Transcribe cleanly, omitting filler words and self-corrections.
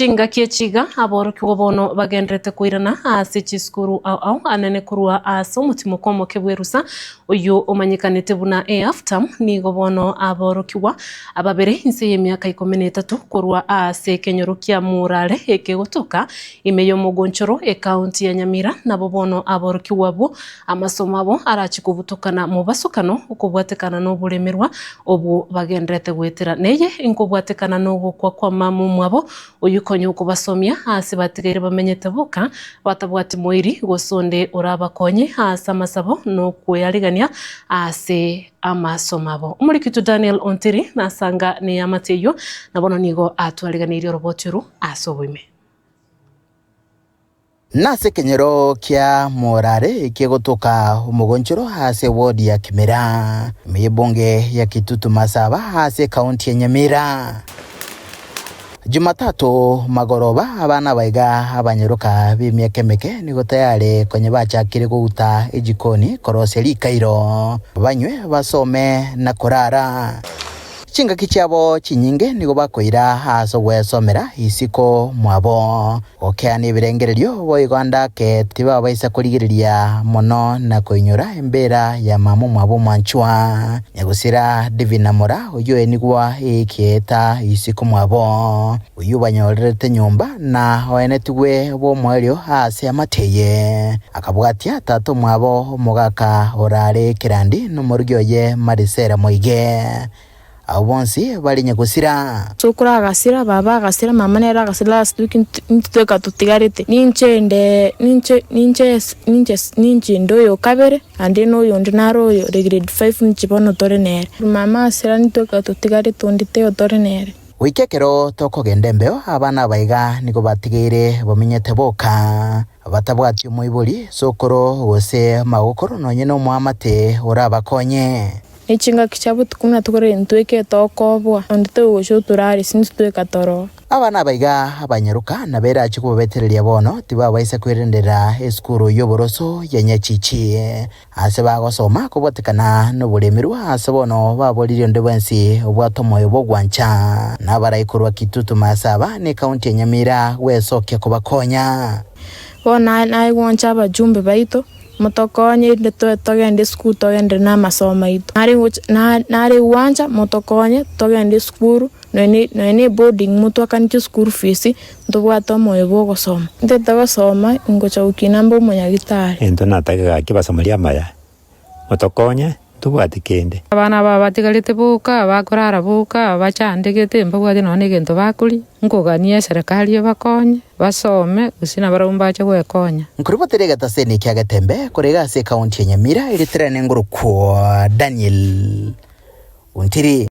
Chinga kiechiga aboro kigobono bagendrete kuirana ase chiskuru au anene kurua ase omutimo komo kebwerusa oyo omanyikanete buna aftam ni gobono aboro kiwa ababere inse y'emyaka 13 kurua ase kenyoro kia murare ekegotoka imeyo mugonchoro ekaunti ya Nyamira na bobono aboro kiwabo amasomo abo arachikubutokana mu basukano ukubwatekana no buremerwa obu bagendrete gwetera neye inkubwatekana no gukwa kwa mamu mwabo uyukonyo kubasomya hasi batigaire bamenyete boka batabwati moiri gosonde urabakonye hasa masabo no kuyarigania ase amasomabo umurikitu Daniel Ontiri nasanga ni amateyo nabono nigo atwariganirie robotiru asobwime nase kenyero kia morare kegotoka umugonchoro hase wodi ya Kimera meyebonge ya Kitutu Masaba hase kaunti ya Nyamira. Jumatatu magoroba abana baiga abanyeruka b'imyekemeke nigo tayari kwenye bachakire guta ejikoni koroseli Kairo banywe basome na korara chinga kichabo chinyinge nigo bakoira haso wesomera isiko mwabo okeani birengererio boiganda ke tiba baisa kurigiriria mono na koinyora embera ya mamu mwabo mwanchwa nyagusira Divina Mora uyo enigwa ekieta isiko mwabo uyu banyorete nyumba na oenetugwe bo mwerio hase amateye akabwatia tato mwabo mugaka orare kirandi no murugyoye Marisera Moige abonsi bali nyagusira sokura agasira baba agasira mama nera agasira last week ntitweka tutigarite ninche ndoyo kabere ande no yondi naro yo grade 5 nchibono tore nere mama asira ntitweka tutigarite ondite otore nere wikekero toko gendembeo abana baiga niko batigeire bomenyete boka batabwati umuiburi sokoro wose magokoro nonye no muamate urabakonye ichinga kichabu tukuna tukore ntweke tokobwa ondite ugosho turari sinitweka toro abana baiga abanyeruka nabera chikubetereria bono tiba baisa kwirendera eskuru yoboroso ya Nyachichi ase bagosoma kubotekana no buremirwa ase bono baboririo ndebensi obwatomoyo bogwancha nabarayikurwa Kitutu Masaba ne kaunti ya Nyamira wesoke kubakonya bona nayi gwancha abajumbe baito motokonye ndeto togende school togende na masomo ito nari uwanja motokonye togende school nene boarding mutu akanche school fees ndobwata moyo bogosoma ndeta gosoma ngocha ukinambo munyagitari ento nataka kibasomaria maya motokonye tubwatikende abana babatigarite buka bakorara buka bachandegete mbagwate none gento bakuri nkogania serikali bakonye basome usina barumbache gwekonya nkuriboterega taseni kya gatembe korega se kaunti ya Nyamira ilitrene nguruko Daniel Ontiri.